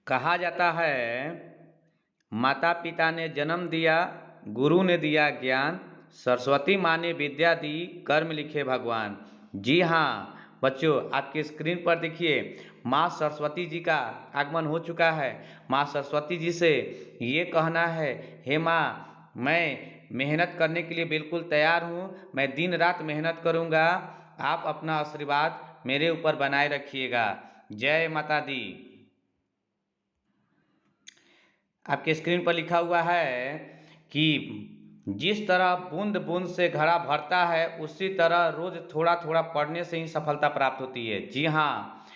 कहा जाता है माता पिता ने जन्म दिया, गुरु ने दिया ज्ञान, सरस्वती माँ ने विद्या दी, कर्म लिखे भगवान। जी हाँ बच्चों, आपके स्क्रीन पर देखिए माँ सरस्वती जी का आगमन हो चुका है। माँ सरस्वती जी से ये कहना है, हे माँ मैं मेहनत करने के लिए बिल्कुल तैयार हूँ, मैं दिन रात मेहनत करूँगा, आप अपना आशीर्वाद मेरे ऊपर बनाए रखिएगा। जय माता दी। आपके स्क्रीन पर लिखा हुआ है कि जिस तरह बूंद बूंद से घड़ा भरता है, उसी तरह रोज थोड़ा थोड़ा पढ़ने से ही सफलता प्राप्त होती है। जी हाँ,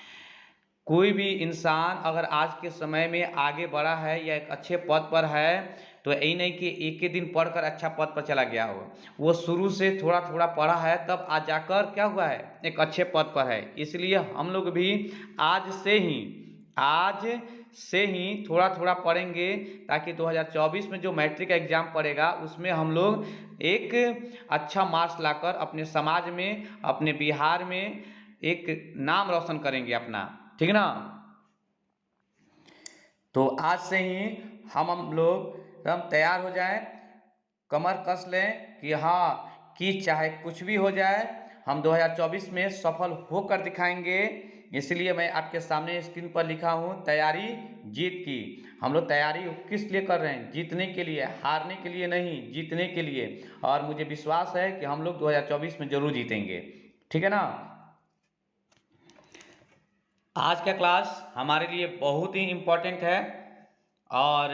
कोई भी इंसान अगर आज के समय में आगे बढ़ा है या एक अच्छे पद पर है, तो यही नहीं कि एक ही दिन पढ़कर अच्छा पद पर चला गया हो। वो शुरू से थोड़ा थोड़ा पढ़ा है, तब आज जाकर क्या हुआ है, एक अच्छे पद पर है। इसलिए हम लोग भी आज से ही थोड़ा थोड़ा पढ़ेंगे, ताकि 2024 में जो मैट्रिक एग्जाम पड़ेगा उसमें हम लोग एक अच्छा मार्क्स लाकर अपने समाज में, अपने बिहार में एक नाम रोशन करेंगे अपना। ठीक ना। तो आज से ही हम लोग हम तैयार हो जाएं, कमर कस लें कि हाँ, कि चाहे कुछ भी हो जाए हम 2024 में सफल होकर दिखाएंगे। इसलिए मैं आपके सामने स्क्रीन पर लिखा हूँ, तैयारी जीत की। हम लोग तैयारी किस लिए कर रहे हैं? जीतने के लिए, हारने के लिए नहीं, जीतने के लिए। और मुझे विश्वास है कि हम लोग 2024 में जरूर जीतेंगे। ठीक है ना। आज का क्लास हमारे लिए बहुत ही इम्पोर्टेंट है, और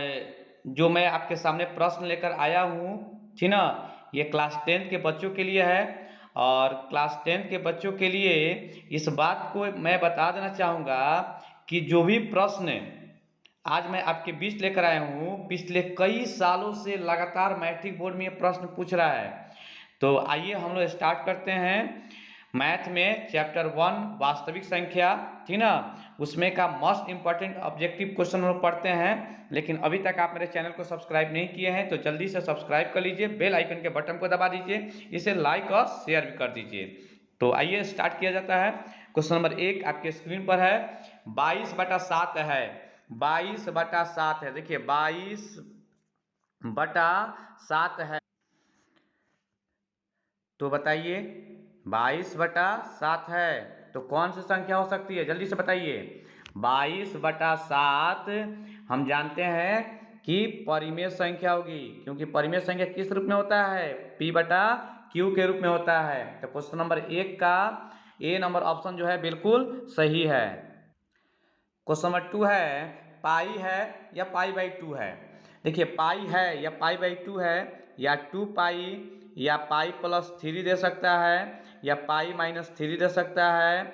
जो मैं आपके सामने प्रश्न लेकर आया हूँ, ठीक ना, ये क्लास 10 के बच्चों के लिए है। और क्लास 10 के बच्चों के लिए इस बात को मैं बता देना चाहूँगा कि जो भी प्रश्न आज मैं आपके बीच लेकर आया हूँ, पिछले कई सालों से लगातार मैट्रिक बोर्ड में ये प्रश्न पूछ रहा है। तो आइए हम लोग स्टार्ट करते हैं। मैथ में चैप्टर 1 वास्तविक संख्या, ठीक ना, उसमें का मोस्ट इंपॉर्टेंट ऑब्जेक्टिव क्वेश्चन हम लोग पढ़ते हैं। लेकिन अभी तक आप मेरे चैनल को सब्सक्राइब नहीं किए हैं तो जल्दी से सब्सक्राइब कर लीजिए, बेल आइकन के बटन को दबा दीजिए, इसे लाइक और शेयर भी कर दीजिए। तो आइए स्टार्ट किया जाता है। क्वेश्चन नंबर 1 आपके स्क्रीन पर है, 22/7 है। 22/7 है। देखिए 22/7 है, तो बताइए 22/7 है तो कौन सी संख्या हो सकती है? जल्दी से बताइए। 22/7 हम जानते हैं कि परिमेय संख्या होगी, क्योंकि परिमेय संख्या किस रूप में होता है? P/Q के रूप में होता है। तो क्वेश्चन नंबर 1 का ए नंबर ऑप्शन जो है बिल्कुल सही है। क्वेश्चन नंबर 2 है, पाई है या पाई/2 है? देखिए पाई है या पाई/2 है, या 2 पाई या पाई+3 दे सकता है, या पाई-3 दे सकता है,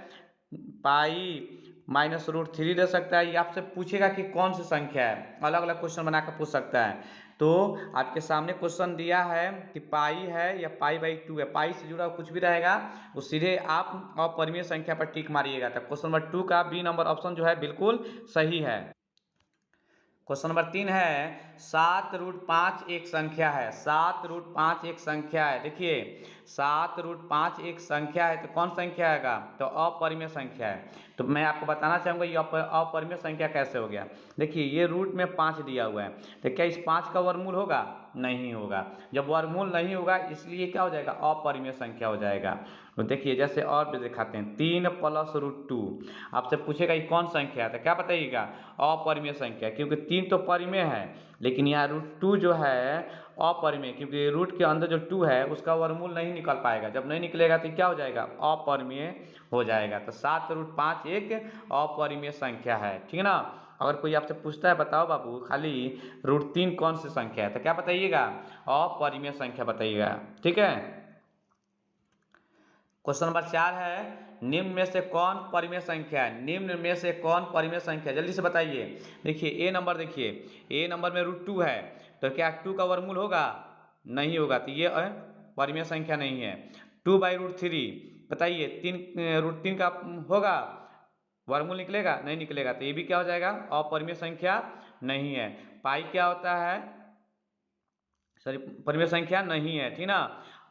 पाई-√3 दे सकता है। ये आपसे पूछेगा कि कौन सी संख्या है, अलग अलग क्वेश्चन बनाकर पूछ सकता है। तो आपके सामने क्वेश्चन दिया है कि पाई है या पाई/2 है, पाई से जुड़ा कुछ भी रहेगा वो सीधे आप अपरिमेय संख्या पर टिक मारिएगा। तो क्वेश्चन नंबर 2 का बी नंबर ऑप्शन जो है बिल्कुल सही है। क्वेश्चन नंबर 3 है, 7√5 एक संख्या है। 7√5 एक संख्या है। देखिए 7√5 एक संख्या है तो कौन संख्या आएगा? तो अपरिमेय संख्या है। तो मैं आपको बताना चाहूँगा ये अपरिमेय संख्या कैसे हो गया। देखिए ये रूट में 5 दिया हुआ है, तो क्या इस 5 का वर्गमूल होगा? नहीं होगा। जब वर्गमूल नहीं होगा इसलिए क्या हो जाएगा? अपरिमेय संख्या हो जाएगा। तो देखिए जैसे और भी दिखाते हैं, 3+√2 आपसे पूछेगा ये कौन संख्या है, तो क्या बताइएगा? अपरिमेय संख्या, क्योंकि 3 तो परिमेय है, लेकिन यहाँ √2 जो है अपरिमेय, क्योंकि रूट के अंदर जो 2 है उसका वर्गमूल नहीं निकल पाएगा। जब नहीं निकलेगा तो क्या हो जाएगा? अपरिमेय हो जाएगा। तो 7√5 एक अपरिमेय संख्या है। ठीक है ना। अगर कोई आपसे पूछता है बताओ बाबू खाली √3 कौन सी संख्या है, तो क्या बताइएगा? अपरिमेय संख्या बताइएगा। ठीक है। क्वेश्चन नंबर 4 है, निम्न में से कौन परिमेय संख्या है? निम्न में से कौन परिमेय संख्या है? जल्दी से बताइए। देखिए ए नंबर, देखिए ए नंबर में √2 है, तो क्या 2 का वर्गमूल होगा? नहीं होगा, तो ये परिमेय संख्या नहीं है। 2/√3 बताइए, 3 का होगा? वर्गमूल निकलेगा? नहीं निकलेगा, तो ये भी क्या हो जाएगा? अपरिमेय संख्या नहीं है। पाई क्या होता है? सॉरी, परिमेय संख्या नहीं है। ठीक ना।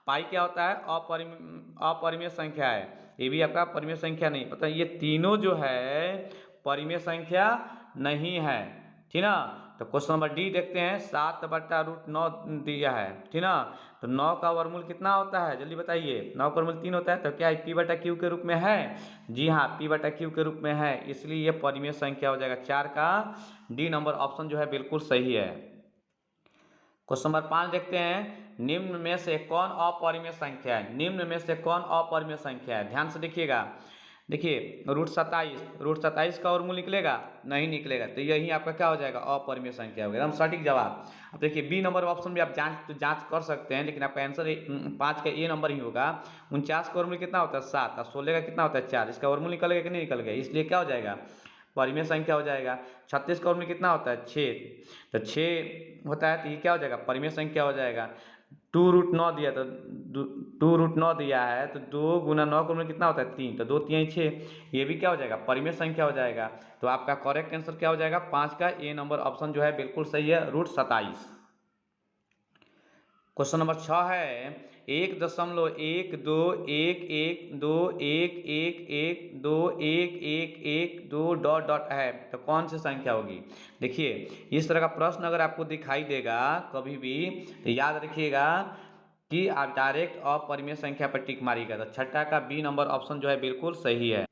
पाई क्या होता है? अपरिमेय संख्या है। ये भी आपका परिमेय संख्या नहीं। पता है ये तीनों जो है परिमेय संख्या नहीं है, ठीक ना। तो क्वेश्चन नंबर डी देखते हैं, 7/√9 दिया है, ठीक ना। तो 9 का वर्गमूल कितना होता है, जल्दी बताइए। 9 का वर्गमूल 3 होता है, तो क्या P/Q के रूप में है? जी हाँ, P/Q के रूप में है, इसलिए ये परिमेय संख्या हो जाएगा। 4 का डी नंबर ऑप्शन जो है बिल्कुल सही है। क्वेश्चन नंबर 5 देखते हैं, निम्न में से कौन अपरिमेय संख्या है? निम्न में से कौन अपरिमेय संख्या है? ध्यान से देखिएगा। देखिए √27 का वर्गमूल निकलेगा? नहीं निकलेगा, तो यही आपका क्या हो जाएगा, अपरिमेय संख्या हो गया, एकदम सटीक जवाब। अब देखिए बी नंबर ऑप्शन भी आप जांच कर सकते हैं, लेकिन आपका आंसर 5 का ए नंबर ही होगा। 49 का वर्गमूल कितना होता है 7, और 16 का कितना होता है 4, इसका वर्गमूल निकल गया कि नहीं निकल गया, इसलिए क्या हो जाएगा, परिमेय संख्या हो जाएगा। 36 का वर्गमूल कितना होता है 6, तो 6 होता है, तो ये क्या हो जाएगा, परिमेय संख्या हो जाएगा। 2√9 दिया, तो 2√9 दिया है, तो 2 गुना 9 का वर्गमूल कितना होता है 3, तो 2 3 6, ये भी क्या हो जाएगा, परिमेय संख्या हो जाएगा। तो आपका करेक्ट आंसर क्या हो जाएगा, 5 का ए नंबर ऑप्शन जो है बिल्कुल सही है, √27। क्वेश्चन नंबर 6 है, 1.1212111211121 डॉट डॉट है, तो कौन सी संख्या होगी? देखिए इस तरह का प्रश्न अगर आपको दिखाई देगा कभी भी, तो याद रखिएगा कि आप डायरेक्ट अपरिमेय संख्या पर टिक मारिएगा। तो छठा का बी नंबर ऑप्शन जो है बिल्कुल सही है।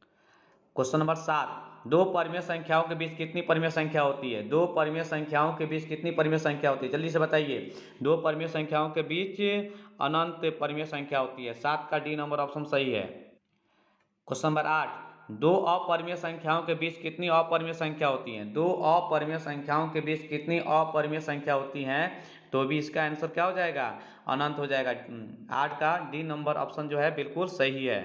क्वेश्चन नंबर 7, दो परिमेय संख्याओं के बीच कितनी परिमेय संख्या होती है? दो परिमेय संख्याओं के बीच कितनी परिमेय संख्या होती है, जल्दी से बताइए। दो परिमेय संख्याओं के बीच अनंत परिमेय संख्या होती है। 7 का डी नंबर ऑप्शन सही है। क्वेश्चन नंबर 8, दो अपरिमेय संख्याओं के बीच कितनी अपरिमेय संख्या होती हैं? दो अपरिमेय संख्याओं के बीच कितनी अपरिमेय संख्या होती हैं? तो भी इसका आंसर क्या हो जाएगा, अनंत हो जाएगा। 8 का डी नंबर ऑप्शन जो है बिल्कुल सही है।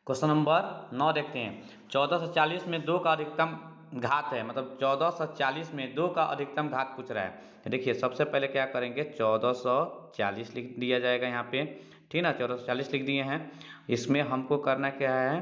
क्वेश्चन नंबर 9 देखते हैं, 1440 में 2 का अधिकतम घात है, मतलब 1440 में 2 का अधिकतम घात पूछ रहा है। देखिए सबसे पहले क्या करेंगे, 1440 लिख दिया जाएगा यहाँ पे, ठीक ना। 1440 लिख दिए हैं। इसमें हमको करना क्या है,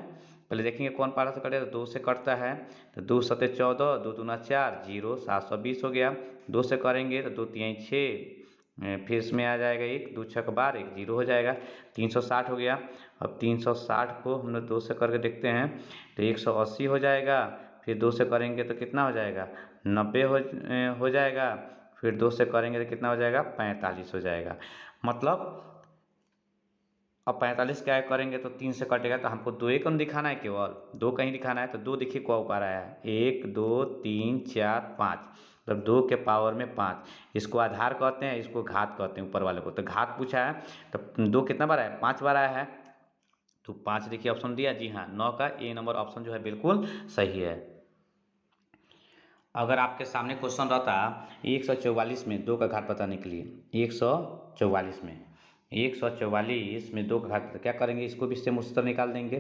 पहले देखेंगे कौन पारा से कटेगा, तो 2 से कटता है, तो 2 सते 14, 2 दूना 4, 0, 720 हो गया। 2 से करेंगे तो 2 तिहाई 6, फिर इसमें आ जाएगा 1, 2 छक बार, 1 0 हो जाएगा, 360 हो गया। अब 360 को हम लोग 2 से करके देखते हैं, तो 180 हो जाएगा। फिर 2 से करेंगे तो कितना हो जाएगा, 90 हो जाएगा। फिर 2 से करेंगे तो कितना हो जाएगा, 45 हो जाएगा। मतलब अब 45 क्या करेंगे, तो 3 से कटेगा, तो हमको 2 एक दिखाना है, केवल 2 कहीं दिखाना है, तो 2 देखिए क्या ऊपर आया है, 1 2 3 4 5, मतलब 2 के पावर में 5। इसको आधार कहते हैं, इसको घात कहते हैं ऊपर वाले को। तो घात पूछा है, तो 2 कितना बार आया, 5 बार आया है, तो 5 देखिए ऑप्शन दिया, जी हाँ, 9 का ए नंबर ऑप्शन जो है बिल्कुल सही है। अगर आपके सामने क्वेश्चन रहता 144 में 2 का घात पता निकलिए, 144 में 144 में 2 का घात, क्या करेंगे, इसको भी सेम उसी तरह निकाल देंगे।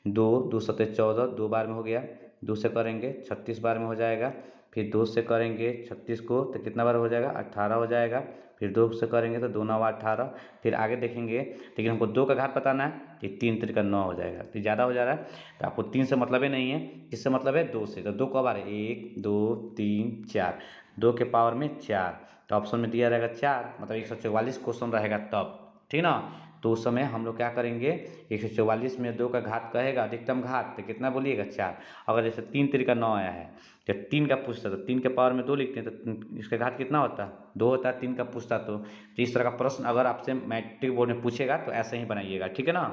2 2 सते 14, 2 बार में हो गया। 2 से करेंगे 36 बार में हो जाएगा। फिर 2 से करेंगे 36 को तो कितना बार हो जाएगा, 18 हो जाएगा। फिर 2 से करेंगे तो 2 9 18। फिर आगे देखेंगे, लेकिन हमको 2 का घात बताना है, कि 3 3 का 9 हो जाएगा, तो ज़्यादा हो जा रहा है। तो आपको 3 से मतलब ही नहीं है, किससे मतलब है, 2 से। तो 2 कब आ रहा है, 1 2 3 4, 2 के पावर में 4, तो ऑप्शन में दिया रहेगा 4, मतलब 144 क्वेश्चन रहेगा तब, ठीक ना। तो उस समय हम लोग क्या करेंगे, 144 में 2 का घात कहेगा, अधिकतम घात, तो कितना बोलिएगा 4। अगर जैसे 3 3 का 9 आया है, तो 3 का पूछता, तो 3 के पावर में 2 लिखते हैं, तो इसका घात कितना होता है, 2 होता है। 3 का पूछता तो इस तरह का प्रश्न अगर आपसे मैट्रिक बोर्ड में पूछेगा तो ऐसे ही बनाइएगा, ठीक है ना।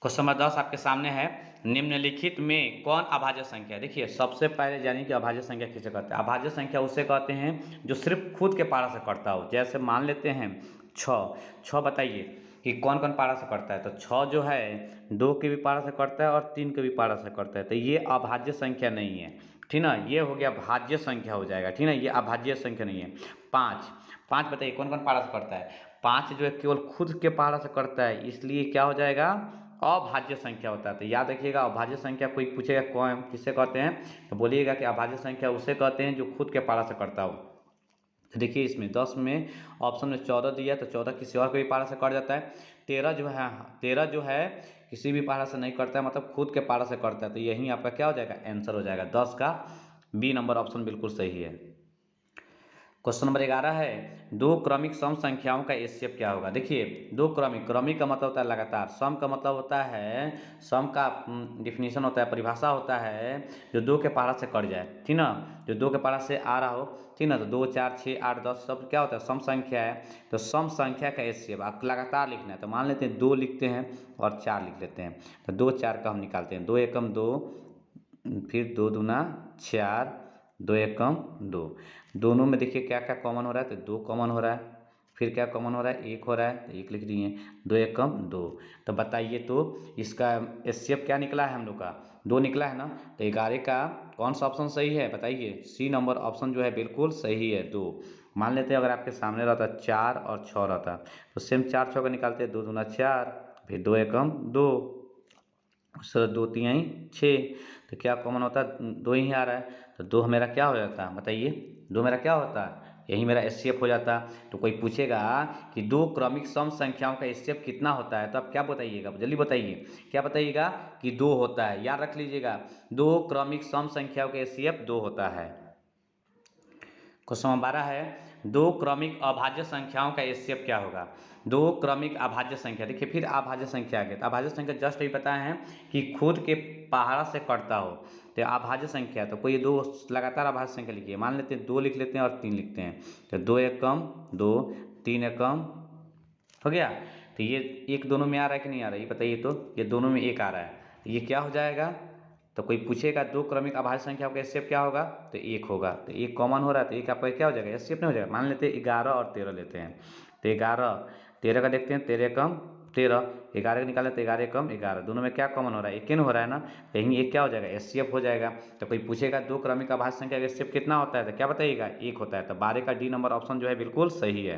क्वेश्चन नंबर 10 आपके सामने है, निम्नलिखित में कौन अभाज्य संख्या है? देखिए सबसे पहले जानिए कि अभाज्य संख्या किसे कहते हैं। अभाज्य संख्या उसे कहते हैं जो सिर्फ खुद के पारा से कटता हो। जैसे मान लेते हैं 6, बताइए कि कौन कौन पारा से कटता है। तो 6 जो है 2 के भी पारा से कटता है और 3 के भी पारा से कटता है, तो ये अभाज्य संख्या नहीं है, ठीक ना। ये हो गया भाज्य संख्या हो जाएगा, ठीक ना, ये अभाज्य संख्या नहीं है। 5 बताइए कौन कौन पारा से कटता है। 5 जो है केवल खुद के पारा से कटता है, इसलिए क्या हो जाएगा, अभाज्य संख्या होता है। तो याद रखिएगा, अभाज्य संख्या कोई पूछेगा कौन किससे कहते हैं, तो बोलिएगा कि अभाज्य संख्या उसे कहते हैं जो खुद के पारा से कटता हो। तो देखिए इसमें 10 में ऑप्शन में 14 दिया, तो 14 किसी और के भी पारा से कट जाता है। 13 जो है किसी भी पारा से नहीं कटता है, मतलब खुद के पारा से कटता है, तो यही आपका क्या हो जाएगा, आंसर हो जाएगा। 10 का बी नंबर ऑप्शन बिल्कुल सही है। क्वेश्चन नंबर 11 है, दो क्रमिक सम संख्याओं का एचसीएफ क्या होगा। देखिए, दो क्रमिक, क्रमिक का मतलब होता है लगातार, सम का मतलब होता है, सम का डिफिनीशन होता है, परिभाषा होता है जो दो के पहाड़ा से कट जाए, ठीक ना, जो दो के पहाड़ा से आ रहा हो, ठीक ना। तो 2, 4, 6, 8, 10 सब क्या होता है, सम संख्या है। तो सम संख्या का एचसीएफ आप लगातार लिखना है। तो मान लेते हैं 2 लिखते हैं और 4 लिख लेते हैं। तो 2, 4 का हम निकालते हैं, 2 एकम 2, फिर 2 दूना 4, 2 एकम 2। दोनों में देखिए क्या क्या कॉमन हो रहा है, तो 2 कॉमन हो रहा है, फिर क्या कॉमन हो रहा है, 1 हो रहा है, तो 1 लिख दिए, 2 एकम 2। तो बताइए तो इसका एचसीएफ क्या निकला है हम लोग का, 2 निकला है ना। तो 11 का कौन सा ऑप्शन सही है बताइए, सी नंबर ऑप्शन जो है बिल्कुल सही है, 2। मान लेते हैं अगर आपके सामने रहता 4 और 6 रहता, तो सेम 4 6 का निकालते हैं, 2 दूना 4, फिर 2 एकम 2, उससे 2 3 6। तो क्या कॉमन होता है, 2 ही आ रहा है। तो 2 मेरा क्या हो जाता है बताइए, 2 मेरा क्या होता है, यही मेरा एचसीएफ हो जाता। तो कोई पूछेगा कि दो क्रमिक सम संख्याओं का एचसीएफ कितना होता है, तो आप क्या बताइएगा, जल्दी बताइए, क्या बताइएगा कि 2 होता है। याद रख लीजिएगा, दो क्रमिक सम संख्याओं का एचसीएफ 2 होता है। क्वेश्चन नंबर 12 है, दो क्रमिक अभाज्य संख्याओं का एचसीएफ क्या होगा। दो क्रमिक अभाज्य संख्या, देखिए फिर अभाज्य संख्या आ गया। तो अभाज्य संख्या जस्ट यही पता है कि खुद के पहाड़ा से कटता हो, तो अभाज्य संख्या। तो कोई दो लगातार अभाज्य संख्या लिखिए, मान लेते हैं 2 लिख लेते हैं और 3 लिखते हैं। तो 2 एकम 2, 3 एकम हो गया। तो ये एक दोनों में आ रहा है कि नहीं आ रहा है, ये बताइए तो, ये दोनों में एक आ रहा है, तो ये क्या हो जाएगा। तो कोई पूछेगा दो क्रमिक अभाज्य संख्याओं का एचसीएफ क्या होगा, तो 1 होगा। तो 1 कॉमन हो रहा है, तो 1 आपका क्या हो जाएगा, एचसीएफ नहीं हो जाएगा। मान लेते हैं 11 और 13 लेते हैं, तो 11 13 का देखते हैं, 13 एकम 13, 11 का निकालें तो 11 एकम 11, दोनों में क्या कॉमन हो रहा है, 1 हो रहा है ना। तो यहीं 1 क्या हो जाएगा, एचसीएफ हो जाएगा। तो कोई पूछेगा दो क्रमिक अभाज्य संख्या का एचसीएफ कितना होता है, तो क्या बताइएगा, 1 होता है। तो 12 का डी नंबर ऑप्शन जो है बिल्कुल सही है।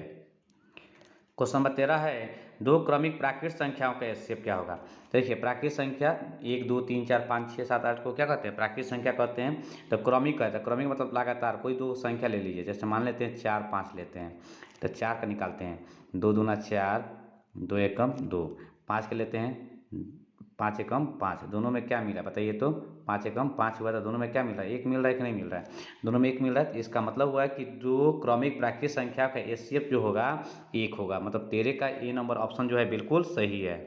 क्वेश्चन नंबर 13 है, दो क्रमिक प्राकृत संख्याओं का एचसीएफ क्या होगा। तो देखिए प्राकृत संख्या 1 2 3 4 5 6 7 8 को क्या कहते हैं, प्राकृत संख्या कहते हैं। तो क्रमिक कहते हैं, क्रमिक मतलब लगातार, कोई दो संख्या ले लीजिए, जैसे मान लेते हैं 4 5 लेते हैं। तो 4 का निकालते हैं, 2 दूना 4, 2 एकम 2, 5 के लेते हैं, 5 एकम 5, दोनों में क्या मिला बताइए तो, 5 एकम 5 हुआ था, दोनों में क्या मिल रहा है, 1 मिल रहा है कि नहीं मिल रहा है, दोनों में 1 मिल रहा है। तो इसका मतलब हुआ है कि दो क्रमिक प्राकृत संख्या का एचसीएफ जो होगा 1 होगा, मतलब 13 का ए नंबर ऑप्शन जो है बिल्कुल सही है।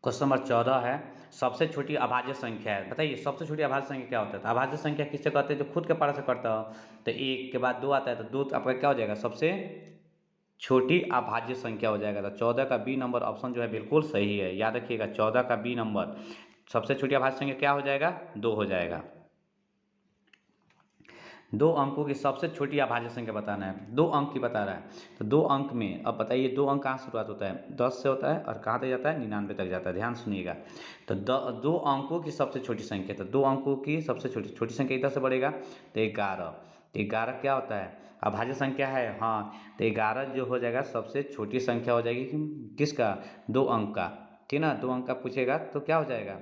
क्वेश्चन नंबर 14 है, सबसे छोटी अभाज्य संख्या है, बताइए सबसे छोटी अभाज्य संख्या क्या होता है। तो अभाज्य संख्या किससे कहते हैं, जो खुद के पहाड़ा से करता हो। तो 1 के बाद 2 आता है, तो 2 आपका क्या हो जाएगा, सबसे छोटी अभाज्य संख्या हो जाएगा। तो 14 का बी नंबर ऑप्शन जो है बिल्कुल सही है। याद रखिएगा 14 का बी नंबर, सबसे छोटी अभाज्य संख्या क्या हो जाएगा, 2 हो जाएगा। दो अंकों की सबसे छोटी अभाज्य संख्या बताना है, 2 अंक की बता रहा है। तो 2 अंक में अब बताइए 2 अंक कहाँ शुरुआत होता है, 10 से होता है और कहाँ तक जाता है, 99 तक जाता है। ध्यान सुनिएगा, तो 2 अंकों की सबसे छोटी संख्या, तो 2 अंकों की सबसे छोटी छोटी संख्या इधर से बढ़ेगा, तो 11। तो 11 क्या होता है, अभाज्य संख्या है, हाँ। तो 11 जो हो जाएगा सबसे छोटी संख्या हो जाएगी किसका, 2 अंक का, ठीक ना। 2 अंक का पूछेगा तो क्या हो जाएगा,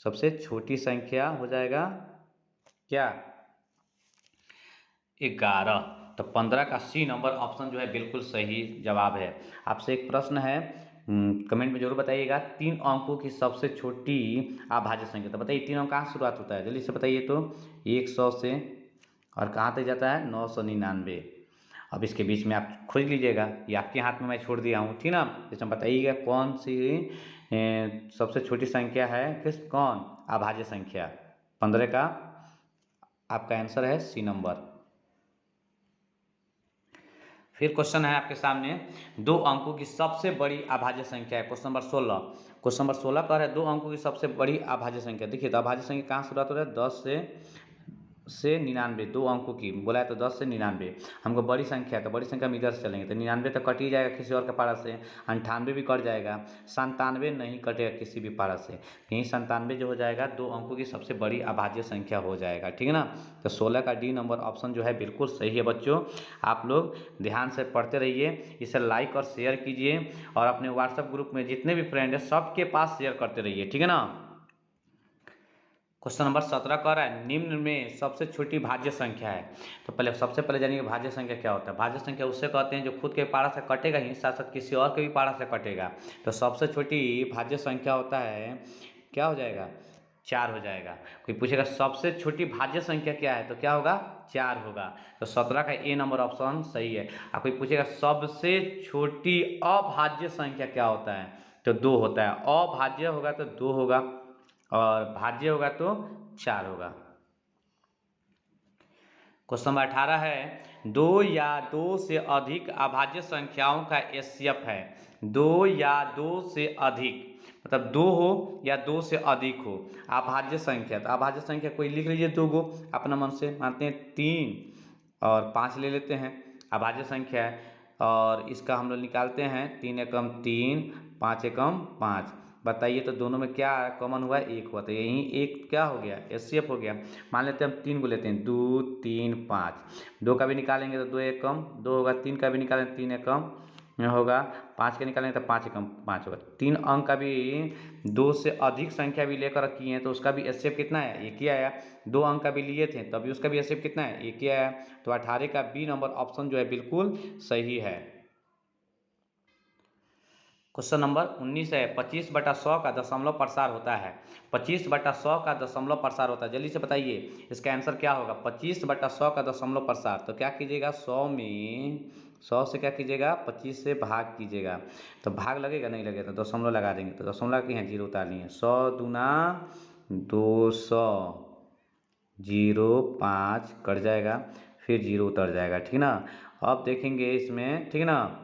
सबसे छोटी संख्या हो जाएगा क्या, 11। तो 15 का सी नंबर ऑप्शन जो है बिल्कुल सही जवाब है। आपसे एक प्रश्न है, कमेंट में जरूर बताइएगा, 3 अंकों की सबसे छोटी अभाज्य संख्या। तो बताइए 3 अंक कहाँ शुरुआत होता है, जल्दी से बताइए तो, 100 से और कहाँ तक जाता है, 999। अब इसके बीच में आप खोज लीजिएगा, ये आपके हाथ में मैं छोड़ दिया हूँ, ठीक ना। इसमें बताइएगा कौन सी सबसे छोटी संख्या है, किस कौन अभाज्य संख्या। 15 का आपका आंसर है सी नंबर। फिर क्वेश्चन है आपके सामने, 2 अंकों की सबसे बड़ी अभाज्य संख्या है, क्वेश्चन नंबर 16। क्वेश्चन नंबर 16 कह रहा है 2 अंकों की सबसे बड़ी अभाज्य संख्या। देखिए तो अभाज्य संख्या कहाँ शुरुआत हो रहा है, 10 से 99, 2 अंकों की बोला है तो 10 से 99। हमको बड़ी संख्या है, तो बड़ी संख्या में इधर से चलेंगे, तो 99 तो कट ही जाएगा किसी और के पारा से, 98 भी कट जाएगा, 97 नहीं कटेगा किसी भी पारा से, यहीं 97 जो हो जाएगा 2 अंकों की सबसे बड़ी अभाज्य संख्या हो जाएगा, ठीक है ना। तो 16 का डी नंबर ऑप्शन जो है बिल्कुल सही है बच्चों। आप लोग ध्यान से पढ़ते रहिए, इसे लाइक और शेयर कीजिए और अपने व्हाट्सएप ग्रुप में जितने भी फ्रेंड हैं सबके पास शेयर करते रहिए, ठीक है ना। क्वेश्चन नंबर 17 कह रहा है, निम्न में सबसे छोटी भाज्य संख्या है। तो पहले सबसे पहले जानिए भाज्य संख्या क्या होता है। भाज्य संख्या उससे कहते हैं जो खुद के पारा से कटेगा ही, साथ साथ किसी और के भी पारा से कटेगा। तो सबसे छोटी भाज्य संख्या होता है, क्या हो जाएगा, 4 हो जाएगा। कोई पूछेगा सबसे छोटी भाज्य संख्या क्या है, तो क्या होगा, 4 होगा। तो 17 का ए नंबर ऑप्शन सही है। अब कोई पूछेगा सबसे छोटी अभाज्य संख्या क्या होता है, तो 2 होता है। अभाज्य होगा तो 2 होगा और भाज्य होगा तो 4 होगा। क्वेश्चन नंबर 18 है 2 या 2 से अधिक अभाज्य संख्याओं का एचसीएफ है। 2 या 2 से अधिक मतलब 2 हो या 2 से अधिक हो अभाज्य संख्या। तो अभाज्य संख्या कोई लिख लीजिए 2 गो अपना मन से, मानते हैं 3 और 5 ले लेते हैं अभाज्य संख्या है। और इसका हम लोग निकालते हैं 3 एकम 3 5 एकम 5। बताइए तो दोनों में क्या कॉमन हुआ है, 1 हुआ। तो यही एक क्या हो गया, एचसीएफ हो गया। मान लेते हैं हम 3 को लेते हैं 2 3 5। 2 का भी निकालेंगे तो 2 एकम 2 होगा। 3 का भी निकालेंगे 3 एकम होगा। 5 का निकालेंगे तो 5 एकम 5 होगा। 3 अंक का भी 2 से अधिक संख्या भी लेकर रखी है तो उसका भी एचसीएफ कितना है, 1 ही आया। 2 अंक का भी लिए थे तभी उसका भी एचसीएफ कितना है, 1 ही आया। तो 18 का बी नंबर ऑप्शन जो है बिल्कुल सही है। क्वेश्चन नंबर 19 है 25/100 का दशमलव प्रसार होता है। 25/100 का दशमलव प्रसार होता है, जल्दी से बताइए इसका आंसर क्या होगा। 25/100 का दशमलव प्रसार, तो क्या कीजिएगा 100 में 100 से क्या कीजिएगा 25 से भाग कीजिएगा। तो भाग लगेगा, नहीं लगेगा तो दशमलव लगा देंगे। तो दशमलव की यहाँ 0 उतार लिए। 100 दूना 200 0 5 कट जाएगा फिर 0 उतर जाएगा, ठीक ना। अब देखेंगे इसमें, ठीक ना।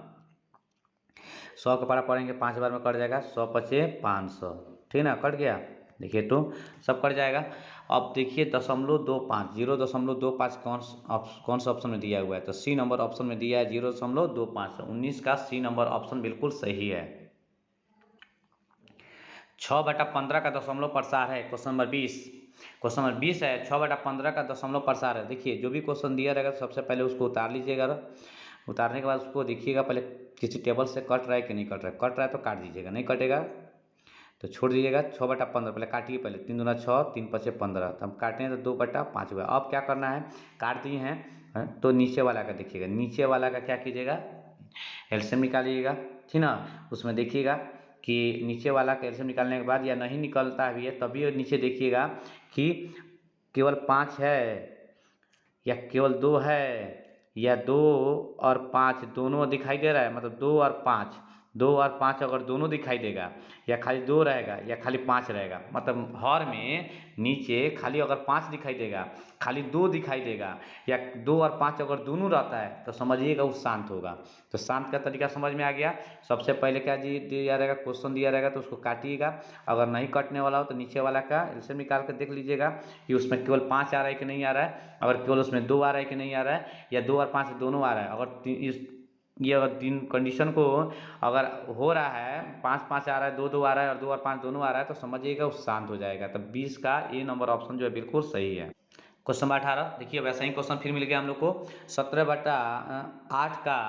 100 का पारा पढ़ेंगे 5 बार में कट जाएगा। 100 पचे 500, ठीक ना, कट गया। देखिए तो सब कट जाएगा। अब देखिए 0.25 0.25 कौन सा ऑप्शन में दिया हुआ है, तो सी नंबर ऑप्शन में दिया है 0.25। 19 का सी नंबर ऑप्शन बिल्कुल सही है। 6/15 का दशमलव प्रसार है क्वेश्चन नंबर 20। क्वेश्चन नंबर 20 है 6/15 का दशमलव प्रसार है। देखिए जो भी क्वेश्चन दिया रहेगा सबसे पहले उसको उतार लीजिएगा। उतारने के बाद उसको देखिएगा पहले किसी टेबल से कट रहा है कि नहीं कट रहा है। कट रहा है तो काट दीजिएगा, नहीं कटेगा तो छोड़ दीजिएगा। 6/15 पहले काटिए, पहले 3 दूना 6 3 पचे 15। तो हम काटें तो 2/5 हुआ। अब क्या करना है, काट दिए हैं तो नीचे वाला का देखिएगा। नीचे वाला का क्या कीजिएगा, एलसीएम निकालिएगा, ठीक ना। उसमें देखिएगा कि नीचे वाला का एलसीएम निकालने के बाद या नहीं निकलता है भैया तभी नीचे देखिएगा कि केवल 5 है या केवल 2 है या 2 और 5 दोनों दिखाई दे रहा है। मतलब 2 और 5 अगर दोनों दिखाई देगा या खाली 2 रहेगा या खाली 5 रहेगा, मतलब हर में नीचे खाली अगर 5 दिखाई देगा खाली 2 दिखाई देगा या 2 और 5 अगर दोनों रहता है तो समझिएगा वो शांत होगा। तो शांत का तरीका समझ में आ गया। सबसे पहले क्या दिया रहेगा, क्वेश्चन दिया रहेगा तो उसको काटिएगा। अगर नहीं कटने वाला हो तो नीचे वाला का एलसीएम निकाल कर देख लीजिएगा कि उसमें केवल 5 आ रहा है कि नहीं आ रहा है। अगर केवल उसमें 2 आ रहा है कि नहीं आ रहा है या 2 और 5 दोनों आ रहा है। अगर ये अगर 3 कंडीशन को अगर हो रहा है 5 5 आ रहा है 2 2 आ रहा है और 2 और 5 दोनों आ रहा है तो समझिएगा वो शांत हो जाएगा। तो 20 का ए नंबर ऑप्शन जो है बिल्कुल सही है। क्वेश्चन नंबर 18 देखिए वैसा ही क्वेश्चन फिर मिल गया हम लोग को। 17/8 का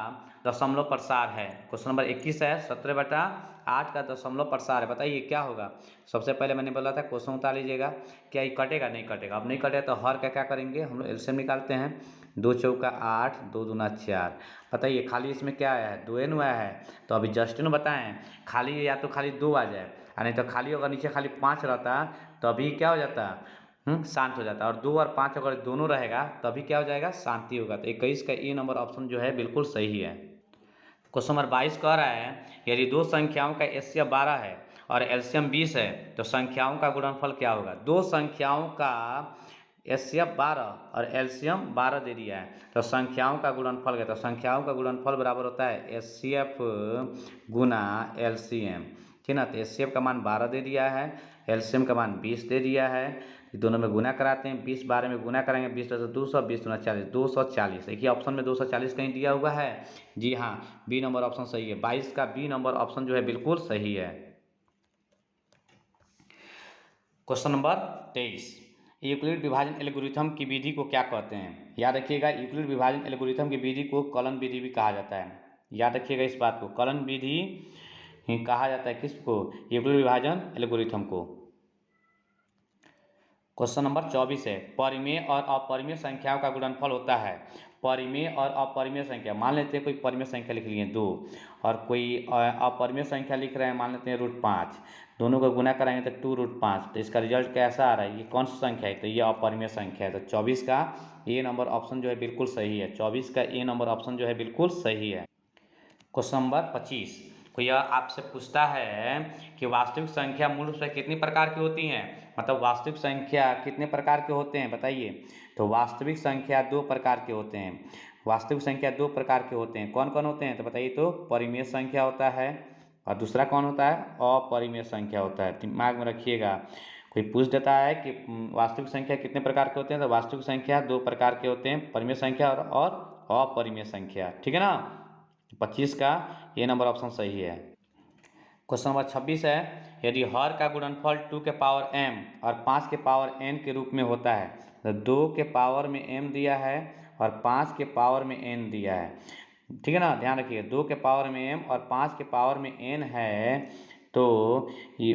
दशमलव प्रसार है। क्वेश्चन नंबर 21 है 17/8 का दशमलव प्रसार है। बताइए क्या होगा। सबसे पहले मैंने बोला था क्वेश्चन उतार लीजिएगा। क्या ये कटेगा, नहीं कटेगा। अब नहीं कटेगा तो हर का क्या करेंगे, हम लोग एलसीएम निकालते हैं। 2 चौका 8 2 दूना 4। बताइए खाली इसमें क्या आया है, 2 एन आया है। तो अभी जस्टिन बताएं खाली या तो खाली 2 आ जाए और नहीं तो खाली अगर नीचे खाली 5 रहता तो अभी क्या हो जाता, शांत हो जाता। और 2 और 5 अगर दोनों रहेगा तभी क्या हो जाएगा, शांति होगा। तो 21 का ए नंबर ऑप्शन जो है बिल्कुल सही है। क्वेश्चन नंबर 22 कह रहा है यदि दो संख्याओं का एचसीएफ 12 है और एलसीएम 20 है तो संख्याओं का गुणनफल क्या होगा। दो संख्याओं का एचसीएफ 12 और एलसीएम 12 दे दिया है तो संख्याओं का गुणनफल क्या, तो संख्याओं का गुणनफल बराबर होता है एचसीएफ गुना एलसीएम, ठीक ना। तो एचसीएफ का मान 12 दे दिया है, एलसीएम का मान 20 दे दिया है। दोनों में गुना कराते हैं। 20 12 में गुना करेंगे 20 तो 200 20 दूना 40 240। देखिए ऑप्शन में 240 कहीं दिया हुआ है, जी हाँ बी नंबर ऑप्शन सही है। 22 का बी नंबर ऑप्शन जो है बिल्कुल सही है। क्वेश्चन नंबर 23 यूक्लिड विभाजन एल्गोरिथम की विधि को क्या कहते हैं। याद रखिएगा यूक्लिड विभाजन एल्गोरिथम की विधि को कलन विधि भी कहा जाता है। याद रखिएगा इस बात को, कलन विधि कहा जाता है किसको, यूक्लिड विभाजन एल्गोरिथम को। क्वेश्चन नंबर 24 है, परिमेय और अपरिमेय संख्याओं का गुणनफल होता है। परिमेय और अपरिमेय संख्या, मान लेते हैं कोई परिमेय संख्या लिख लिए 2 और कोई अपरिमेय संख्या लिख रहे हैं, मान लेते हैं √5। दोनों को गुना कराएंगे तो 2√5। तो इसका रिजल्ट कैसा आ रहा है, ये कौन सी संख्या है, तो ये अपरिमेय संख्या है। तो 24 का ए नंबर ऑप्शन जो है बिल्कुल सही है। 24 का ए नंबर ऑप्शन जो है बिल्कुल सही है। क्वेश्चन नंबर 25, कोई यह आपसे पूछता है कि वास्तविक संख्या मूल रूप से कितनी प्रकार की होती हैं, मतलब वास्तविक संख्या कितने प्रकार के होते हैं बताइए। तो वास्तविक संख्या 2 प्रकार के होते हैं। वास्तविक संख्या 2 प्रकार के होते हैं, कौन कौन होते हैं तो बताइए। तो परिमेय संख्या होता है और दूसरा कौन होता है, अपरिमेय संख्या होता है। दिमाग में रखिएगा, कोई पूछ देता है कि वास्तविक संख्या कितने प्रकार के होते हैं, तो वास्तविक संख्या 2 प्रकार के होते हैं, परिमेय संख्या और अपरिमेय संख्या, ठीक है ना। 25 का ये नंबर ऑप्शन सही है। क्वेश्चन नंबर 26 है, यदि हर का गुणनफल 2 के पावर m और 5 के पावर n के रूप में होता है, तो 2 के पावर में m दिया है और 5 के पावर में n दिया है, ठीक है ना। ध्यान रखिए, 2 के पावर में m और 5 के पावर में n है, तो ये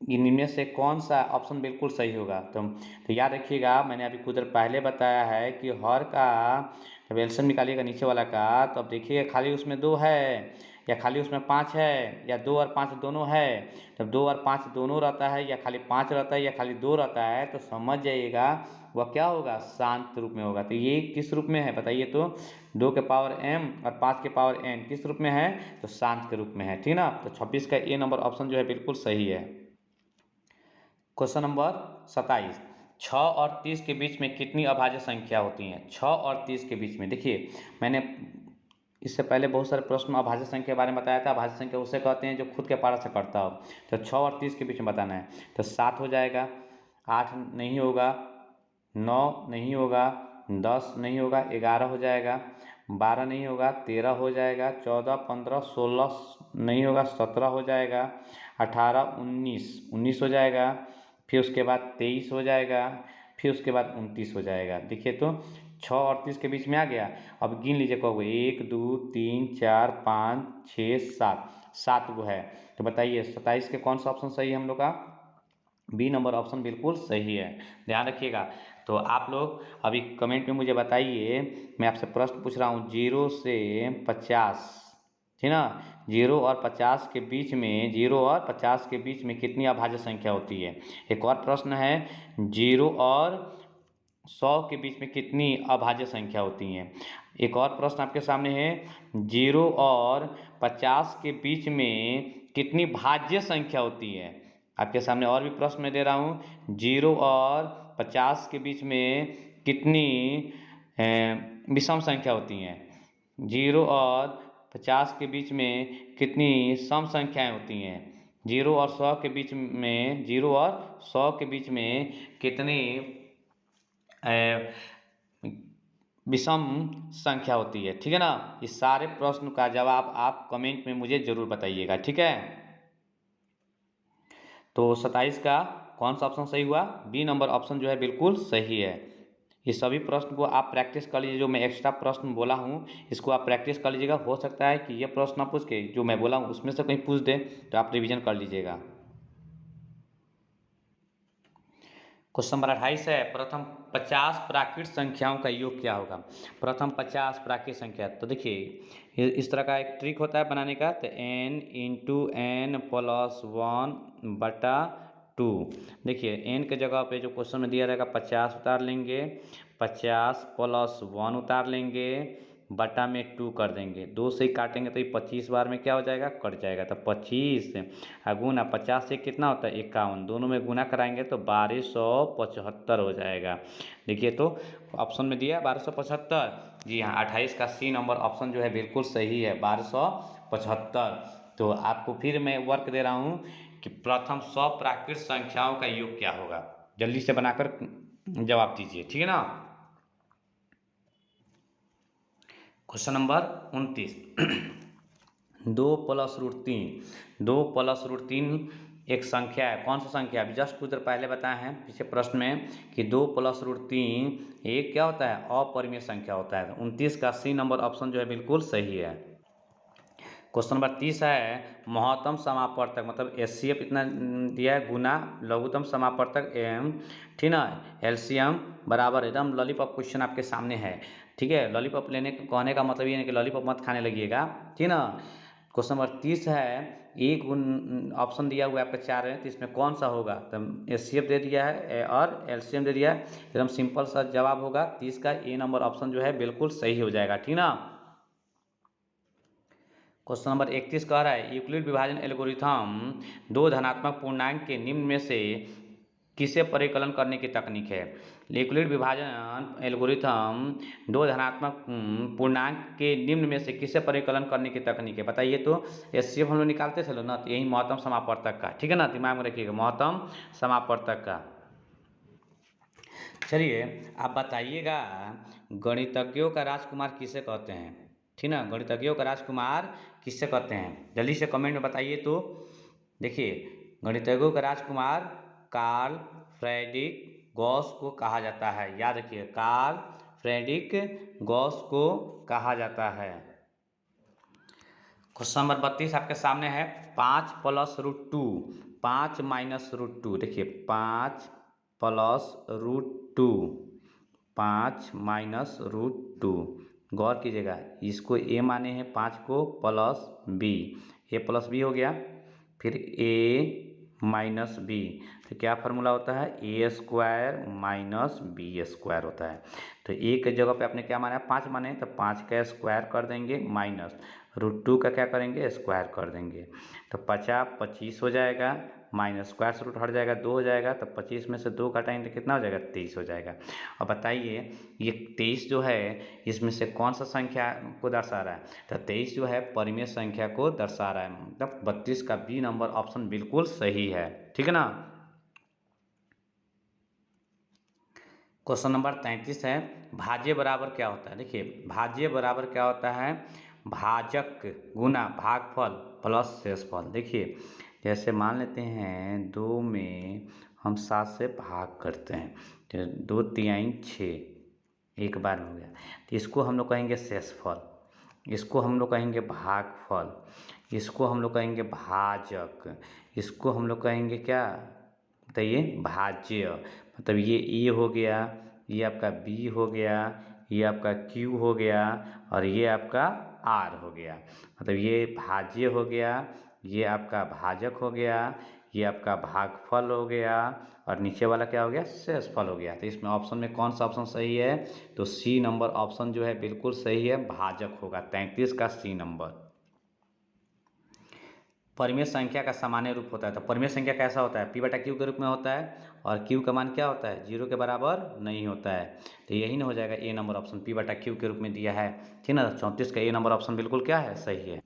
इनमें से कौन सा ऑप्शन बिल्कुल सही होगा। तो याद रखिएगा, मैंने अभी कुछ देर पहले बताया है कि हर का जब एलसीएम निकालिएगा नीचे वाला का, तो अब देखिएगा खाली उसमें 2 है या खाली उसमें 5 है या 2 और 5 दोनों है। जब 2 और 5 दोनों रहता है या खाली 5 रहता है या खाली 2 रहता है, तो समझ जाइएगा वह क्या होगा, शांत रूप में होगा। तो ये किस रूप में है बताइए। तो 2 के पावर m और 5 के पावर n किस रूप में है, तो शांत के रूप में है, ठीक है ना। तो 26 का ए नंबर ऑप्शन जो है बिल्कुल सही है। क्वेश्चन नंबर 27, 6 और 30 के बीच में कितनी अभाज्य संख्या होती हैं। 6 और 30 के बीच में, देखिए मैंने इससे पहले बहुत सारे प्रश्न अभाज्य संख्या के बारे में बताया था। अभाज्य संख्या उसे कहते हैं जो खुद के पारा से कटता हो। तो 6 और 30 के बीच में बताना है, तो 7 हो जाएगा, 8 नहीं होगा, 9 नहीं होगा, 10 नहीं होगा, 11 हो जाएगा, 12 नहीं होगा, 13 हो जाएगा, 14, 15, 16 नहीं होगा, 17 हो जाएगा, 18, 19 हो जाएगा, फिर उसके बाद 23 हो जाएगा, फिर उसके बाद 29 हो जाएगा। देखिए तो 6 और 30 के बीच में आ गया। अब गिन लीजिए कब, 1 2 3 4 5 6 7, 7 गो है। तो बताइए 27 के कौन सा ऑप्शन सही है हम लोग का, बी नंबर ऑप्शन बिल्कुल सही है। ध्यान रखिएगा। तो आप लोग अभी कमेंट में मुझे बताइए, मैं आपसे प्रश्न पूछ रहा हूँ 0 से 50, ठीक ना। 0 और 50 के बीच में, 0 और 50 के बीच में कितनी अभाज्य संख्या होती है। एक और प्रश्न है, 0 और 100 के बीच में कितनी अभाज्य संख्या होती हैं। एक और प्रश्न आपके सामने है, 0 और 50 के बीच में कितनी भाज्य संख्या होती है। आपके सामने और भी प्रश्न मैं दे रहा हूँ, 0 और 50 के बीच में कितनी विषम संख्या होती हैं। 0 और 50 के बीच में कितनी सम संख्याएं होती हैं। 0 और 100 के बीच में, 0 और 100 के बीच में कितनी विषम संख्या होती है, ठीक है ना। इस सारे प्रश्न का जवाब आप कमेंट में मुझे जरूर बताइएगा, ठीक है। तो 27 का कौन सा ऑप्शन सही हुआ, बी नंबर ऑप्शन जो है बिल्कुल सही है। ये सभी प्रश्न को आप प्रैक्टिस कर लीजिए, जो मैं एक्स्ट्रा प्रश्न बोला हूँ इसको आप प्रैक्टिस कर लीजिएगा। हो सकता है कि ये प्रश्न ना पूछ के जो मैं बोला हूँ उसमें से कहीं पूछ दे, तो आप रिवीजन कर लीजिएगा। क्वेश्चन नंबर 28 है, प्रथम 50 प्राकृत संख्याओं का योग क्या होगा। प्रथम 50 प्राकृत संख्या, तो देखिए इस तरह का एक ट्रिक होता है बनाने का। तो n इंटू n प्लस 1/2। देखिए n के जगह पे जो क्वेश्चन में दिया रहेगा 50 उतार लेंगे, 50 प्लस 1 उतार लेंगे, बटा में 2 कर देंगे। 2 से ही काटेंगे तो ये 25 बार में क्या हो जाएगा, कट जाएगा। तो 25 गुना 50 से कितना होता है 51, दोनों में गुना कराएंगे तो 1275 हो जाएगा। देखिए तो ऑप्शन में दिया 1275, जी हाँ 28 का सी नंबर ऑप्शन जो है बिल्कुल सही है, 1275। तो आपको फिर मैं वर्क दे रहा हूँ कि प्रथम 100 प्राकृत संख्याओं का योग क्या होगा, जल्दी से बनाकर जवाब दीजिए, ठीक है ना। क्वेश्चन नंबर 29, 2 + √3, 2 + √3 एक संख्या है, कौन सा संख्या है, अभी जस्ट कुछ देर पहले बताए हैं पीछे प्रश्न में कि 2 + √3 एक क्या होता है, अपरिमेय संख्या होता है। 29 का सी नंबर ऑप्शन जो है बिल्कुल सही है। क्वेश्चन नंबर 30 है महत्तम समापवर्तक मतलब एचसीएफ इतना दिया है गुना लघुत्तम समापवर्तक एम, ठीक ना, एलसीएम बराबर एकदम लॉलीपॉप क्वेश्चन आपके सामने है। ठीक है, लॉलीपॉप लेने कहने का मतलब ये नहीं कि लॉलीपॉप मत खाने लगिएगा, ठीक ना। क्वेश्चन नंबर 30 है एक ऑप्शन दिया हुआ है आपका 4 है, तो इसमें कौन सा होगा? तो एचसीएफ दे दिया है और एलसीएम दे दिया है, एकदम सिंपल सा जवाब होगा 30 का ए नंबर ऑप्शन जो है बिल्कुल सही हो जाएगा, ठीक ना। क्वेश्चन नंबर 31 कह रहा है यूक्लिड विभाजन एल्गोरिथम दो धनात्मक पूर्णांक के निम्न में से किसे परिकलन करने की तकनीक है? यूक्लिड विभाजन एल्गोरिथम दो धनात्मक पूर्णांक के निम्न में से किसे परिकलन करने की तकनीक है? बताइए तो। एचसीएफ हम लोग निकालते थे ना, तो यही महत्तम समापवर्तक का, ठीक है ना, दिमाग में रखिएगा महत्तम समापवर्तक का। चलिए आप बताइएगा गणितज्ञों का राजकुमार किसे कहते हैं? ठीक ना, गणितज्ञों का राजकुमार किससे कहते हैं? जल्दी से कमेंट में बताइए तो। देखिए गणितज्ञों का राजकुमार कार्ल फ्रेडरिक गॉस को कहा जाता है, याद रखिए कार्ल फ्रेडरिक गॉस को कहा जाता है। क्वेश्चन नंबर 32 आपके सामने है 5 + √2 5 - √2। देखिए 5 + √2 5 - √2 गौर कीजिएगा, इसको ए माने हैं 5 को प्लस बी, ए प्लस बी हो गया, फिर ए माइनस बी, तो क्या फार्मूला होता है? ए स्क्वायर माइनस बी स्क्वायर होता है। तो ए के जगह पे आपने क्या माना है? 5 माने, तो 5 का स्क्वायर कर देंगे माइनस √2 का क्या करेंगे? स्क्वायर कर देंगे, तो 50 25 हो जाएगा, माइनस स्क्वायर से रूट हट जाएगा 2 हो जाएगा, तो 25 में से 2 घटाएंगे तो कितना हो जाएगा? 23 हो जाएगा। अब बताइए ये 23 जो है इसमें से कौन सा संख्या को दर्शा रहा है? तो 23 जो है परिमेय संख्या को दर्शा रहा है, मतलब 32 का बी नंबर ऑप्शन बिल्कुल सही है, ठीक है ना। क्वेश्चन नंबर 33 है भाज्य बराबर क्या होता है? देखिए भाज्य बराबर क्या होता है? भाजक गुना भागफल प्लस शेषफल। देखिए जैसे मान लेते हैं 2 में हम 7 से भाग करते हैं, तो 2 तिहाई 6 एक बार हो गया, तो इसको हम लोग कहेंगे शेषफल, इसको हम लोग कहेंगे भागफल, इसको हम लोग कहेंगे भाजक, इसको हम लोग कहेंगे क्या बताइए? भाज्य। मतलब ये ए हो गया, ये आपका बी हो गया, ये आपका क्यू हो गया और ये आपका आर हो गया। मतलब ये भाज्य हो गया, ये आपका भाजक हो गया, ये आपका भागफल हो गया और नीचे वाला क्या हो गया? शेषफल हो गया। तो इसमें ऑप्शन में कौन सा ऑप्शन सही है? तो सी नंबर ऑप्शन जो है बिल्कुल सही है, भाजक होगा 33 का सी नंबर। परिमेय संख्या का सामान्य रूप होता है, तो परिमेय संख्या कैसा होता है? p/q के रूप में होता है और q का मान क्या होता है? 0 के बराबर नहीं होता है, तो यही ना हो जाएगा ए नंबर ऑप्शन, p/q के रूप में दिया है, ठीक ना। 34 का ए नंबर ऑप्शन बिल्कुल क्या है? सही है।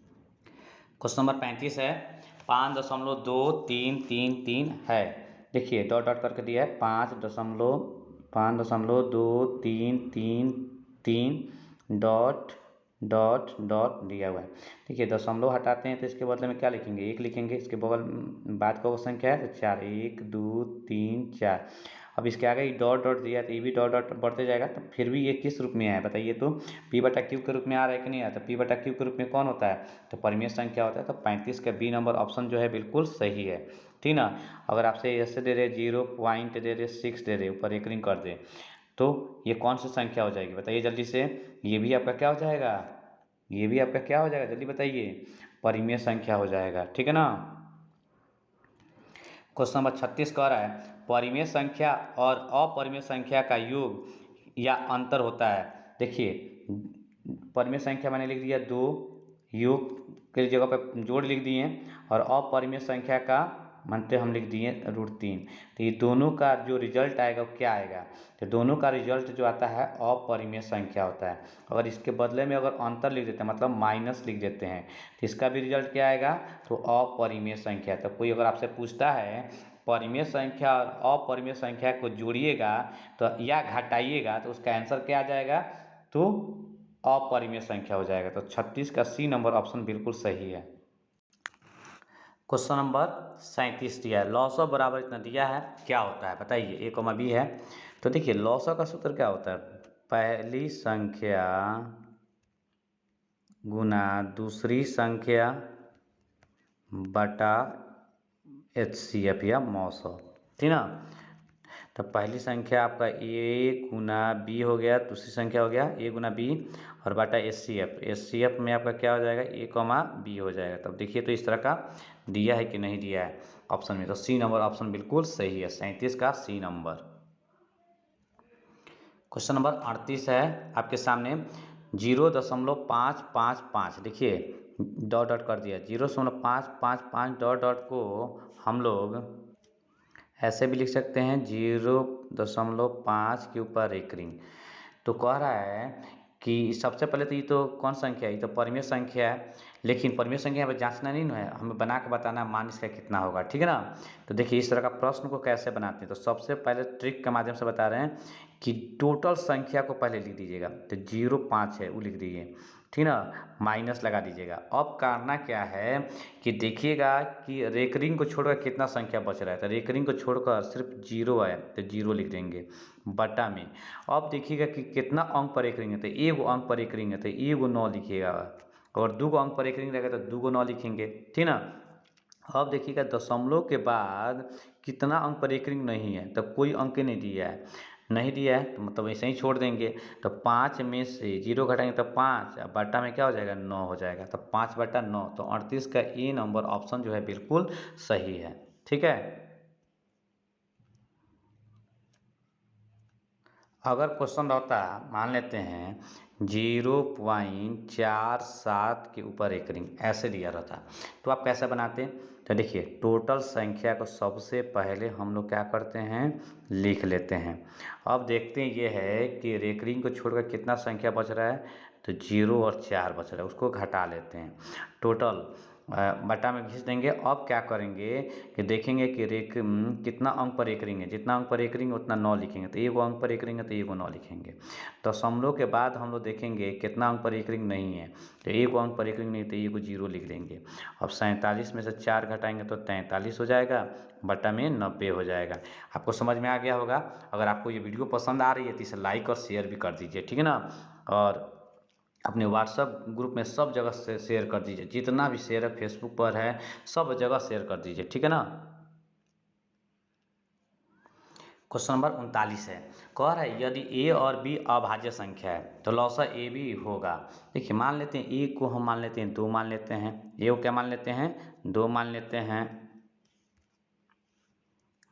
क्वेश्चन नंबर 35 है 5.2333 है। देखिए डॉट डॉट करके दिया है 5.2333 डॉट डॉट डॉट दिया हुआ है। देखिए दशमलव हटाते हैं तो इसके बदले में क्या लिखेंगे? 1 लिखेंगे, इसके बगल बाद का वो संख्या है तो 4, 1 2 3 4। अब इसके आगे डॉट डॉट दिया तो ये भी डॉट डॉट बढ़ते जाएगा, तो फिर भी ये किस रूप में है बताइए तो? p/q के रूप में आ रहा है कि नहीं आता? p/q के रूप में कौन होता है? तो परिमेय संख्या होता है, तो 35 का बी नंबर ऑप्शन जो है बिल्कुल सही है, ठीक ना। अगर आपसे ऐसे दे रहे 0.6 दे रहे ऊपर एक रिंग कर दे, तो ये कौन सी संख्या हो जाएगी बताइए जल्दी से? ये भी आपका क्या हो जाएगा? ये भी आपका क्या हो जाएगा? जल्दी बताइए। परिमेय संख्या हो जाएगा, ठीक है ना। क्वेश्चन नंबर 36 कह रहा है परिमेय संख्या और अपरिमेय संख्या का योग या अंतर होता है। देखिए परिमेय संख्या मैंने लिख दिया 2, योग के जगह पे जोड़ लिख दिए, और अपरिमेय संख्या का मानते हम लिख दिए √3। तो ये दोनों का जो रिजल्ट आएगा वो क्या आएगा? तो दोनों का रिजल्ट जो आता है अपरिमेय संख्या होता है। अगर इसके बदले में अगर अंतर लिख देते हैं मतलब माइनस लिख देते हैं, तो इसका भी रिजल्ट क्या आएगा? तो अपरिमेय संख्या। तो कोई अगर आपसे पूछता है परिमेय संख्या और अपरिमेय संख्या को जोड़िएगा तो या घटाइएगा तो उसका आंसर क्या आ जाएगा? तो अपरिमेय संख्या हो जाएगा। तो 36 का सी नंबर ऑप्शन बिल्कुल सही है। क्वेश्चन नंबर 37 दिया है लॉस ऑफ बराबर इतना दिया है, क्या होता है बताइए? a, b है, तो देखिए लॉस ऑफ का सूत्र क्या होता है? पहली संख्या गुना दूसरी संख्या बटा HCF या मौसम, ठीक ना। तो पहली संख्या आपका A गुना B हो गया, दूसरी संख्या हो गया A गुना B और बटा HCF में आपका क्या हो जाएगा A, B हो जाएगा। तब देखिए तो इस तरह का दिया है कि नहीं दिया है ऑप्शन में, तो C नंबर ऑप्शन बिल्कुल सही है, 37 का C नंबर। क्वेश्चन नंबर 38 है आपके सामने, 0.555, देखिए डॉट डॉट कर दिया, 0.555 डॉट डॉट को हम लोग ऐसे भी लिख सकते हैं 0.5 के ऊपर एक रिंग। तो कह रहा है कि सबसे पहले तो ये तो कौन संख्या है, ये तो परिमेय संख्या है, लेकिन परिमेय संख्या यहाँ पर जांचना नहीं है, हमें बना के बताना मान इसका कितना होगा, ठीक है ना। तो देखिए इस तरह का प्रश्न को कैसे बनाते हैं, तो सबसे पहले ट्रिक के माध्यम से बता रहे हैं कि टोटल संख्या को पहले लिख दीजिएगा, तो 0.5 है वो लिख दीजिए, ठीक ना, माइनस लगा दीजिएगा। अब करना क्या है कि देखिएगा कि रेकरिंग को छोड़कर कितना संख्या बच रहा है, तो रेकरिंग को छोड़कर सिर्फ 0 है तो 0 लिख देंगे बटा में। अब देखिएगा कि कितना अंक पर एक रिंग है, तो एगो अंक पर एक रिंग है तो एगो 9 लिखिएगा, और 2 अंक पर एक रिंग रहेगा तो 2 9 लिखेंगे, ठीक ना। अब देखिएगा दशमलव के बाद कितना अंक पर एक रिंग नहीं है, तो कोई अंक नहीं दिया है, नहीं दिया है तो मतलब ऐसे ही छोड़ देंगे। तो 5 में से 0 घटाएंगे तो 5, बटा में क्या हो जाएगा 9 हो जाएगा, तो 5/9, तो 38 का ए नंबर ऑप्शन जो है बिल्कुल सही है, ठीक है। अगर क्वेश्चन रहता मान लेते हैं 0.47 के ऊपर एक रिंग ऐसे दिया रहता, तो आप कैसे बनाते हैं, तो देखिए टोटल संख्या को सबसे पहले हम लोग क्या करते हैं लिख लेते हैं। अब देखते हैं ये है कि रेकरिंग को छोड़कर कितना संख्या बच रहा है, तो 0 और 4 बच रहा है, उसको घटा लेते हैं, टोटल बटा में घिस देंगे। अब क्या करेंगे कि देखेंगे कि कितना अंक पर एक रिंग है, जितना अंक पर एक रिंग उतना 9 लिखेंगे, तो एगो अंक पर एक रिंग है तो एगो 9 लिखेंगे। दशमलव के बाद हम लोग देखेंगे कितना अंक पर एक रिंग नहीं है, तो एगो अंक पर एक रिंग नहीं तो एगो 0 लिख देंगे। अब 47 में से 4 घटाएंगे तो 43 हो जाएगा, बटा में 90 हो जाएगा। आपको समझ में आ गया होगा। अगर आपको ये वीडियो पसंद आ रही है तो इसे लाइक और शेयर भी कर दीजिए, ठीक है ना, और अपने व्हाट्सएप ग्रुप में सब जगह से शेयर कर दीजिए, जितना भी शेयर है फेसबुक पर है सब जगह शेयर कर दीजिए, ठीक है ना। क्वेश्चन नंबर 39 है, कह रहा है यदि ए और बी अभाज्य संख्या है तो लौसा ए बी होगा। देखिए मान लेते हैं ए को हम मान लेते हैं 2 मान लेते हैं, ए को क्या मान लेते हैं 2 मान लेते हैं,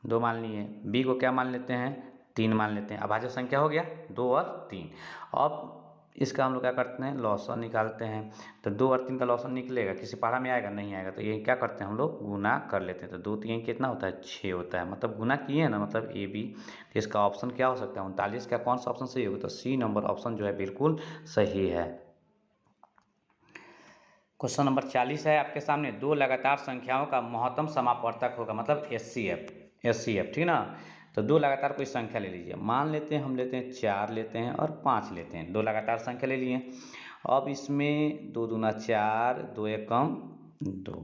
2 मान लिए, बी को क्या मान लेते हैं 3 मान लेते हैं, अभाज्य संख्या हो गया 2 और 3। अब इसका हम लोग क्या करते हैं लॉसन निकालते हैं, तो 2 और 3 का लॉसन निकलेगा, किसी पारा में आएगा नहीं आएगा, तो ये क्या करते हैं हम लोग गुना कर लेते हैं, तो 2 3 कितना होता है 6 होता है, मतलब गुना किए हैं ना, मतलब ए बी। तो इसका ऑप्शन क्या हो सकता है 39 का कौन सा ऑप्शन सही होगा, तो सी नंबर ऑप्शन जो है बिल्कुल सही है। क्वेश्चन नंबर 40 है आपके सामने, 2 लगातार संख्याओं का महत्तम समापवर्तक होगा, मतलब एचसीएफ, ठीक ना। तो 2 लगातार कोई संख्या ले लीजिए, मान लेते हैं हम लेते हैं 4 लेते हैं और 5 लेते हैं, 2 लगातार संख्या ले लिए। अब इसमें 2 दूना 4, 2 एकम 2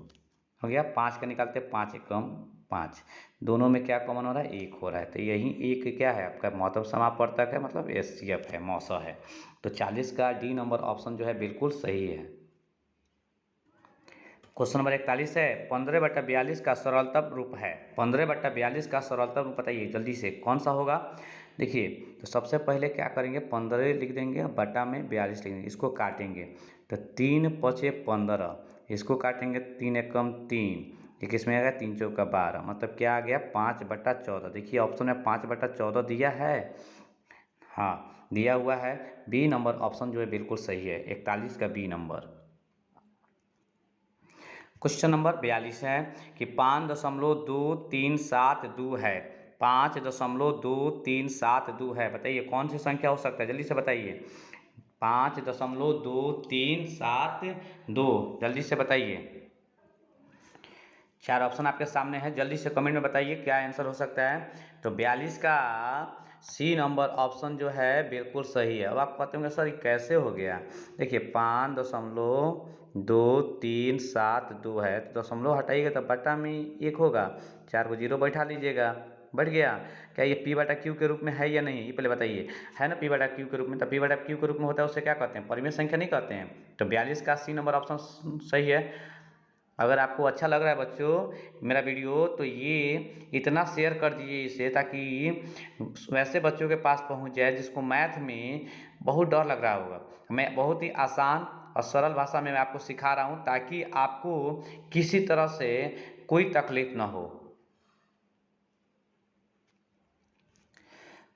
हो गया, 5 का निकालते हैं 5 एकम 5, दोनों में क्या कॉमन हो रहा है 1 हो रहा है, तो यही एक क्या है आपका महत्तम समापवर्तक है, मतलब एचसीएफ है, मौसा है। तो 40 का डी नंबर ऑप्शन जो है बिल्कुल सही है। क्वेश्चन नंबर 41 है, 15/42 का सरलतम रूप है, 15/42 का सरलतम रूप बताइए जल्दी से कौन सा होगा। देखिए तो सबसे पहले क्या करेंगे 15 लिख देंगे, बटा में 42 लिख देंगे, इसको काटेंगे, तो 3 पचे 15, इसको काटेंगे 3 एकम 3, ये किस में आएगा 3 चौका 12, मतलब क्या आ गया 5/14। देखिए ऑप्शन में 5/14 दिया है, हाँ दिया हुआ है, बी नंबर ऑप्शन जो है बिल्कुल सही है, 41 का बी नंबर। क्वेश्चन नंबर 42 है कि 5.2372 है, 5.2372 है, बताइए कौन सी संख्या हो सकता है, जल्दी से बताइए। 5.2372 जल्दी से बताइए। 4 ऑप्शन आपके सामने है, जल्दी से कमेंट में बताइए क्या आंसर हो सकता है। तो 42 का सी नंबर ऑप्शन जो है बिल्कुल सही है। अब आप कहते होंगे सर ये कैसे हो गया, देखिए 5.2372 है, तो दशमलव हटाइएगा तो बटा में 1 होगा, 4 को 0 बैठा लीजिएगा, बढ़ गया। क्या ये पी बटा क्यू के रूप में है या नहीं, ये पहले बताइए। है ना पी बटा क्यू के रूप में, तो पी बटा क्यू के रूप में होता है उसे क्या कहते हैं, परिमेय संख्या नहीं कहते हैं। तो 42 का सी नंबर ऑप्शन सही है। अगर आपको अच्छा लग रहा है बच्चों मेरा वीडियो, तो ये इतना शेयर कर दीजिए इसे, ताकि वैसे बच्चों के पास पहुंच जाए जिसको मैथ में बहुत डर लग रहा होगा। मैं बहुत ही आसान और सरल भाषा में मैं आपको सिखा रहा हूं, ताकि आपको किसी तरह से कोई तकलीफ ना हो।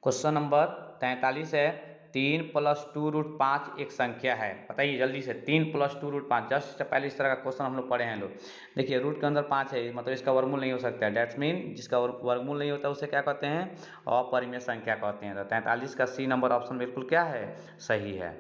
क्वेश्चन नंबर 43 है, 3 + 2√5 एक संख्या है। बताइए जल्दी से, 3 + 2√5। जस्ट पहले इस तरह का क्वेश्चन हम लोग पढ़े हैं लोग। देखिए रूट के अंदर 5 है, मतलब इसका वर्गमूल नहीं हो सकता है। डेट्स मीन जिसका वर्गमूल नहीं होता उसे क्या कहते हैं, अपरिमेय संख्या कहते हैं। तो 43 का सी नंबर ऑप्शन बिल्कुल क्या है, सही है।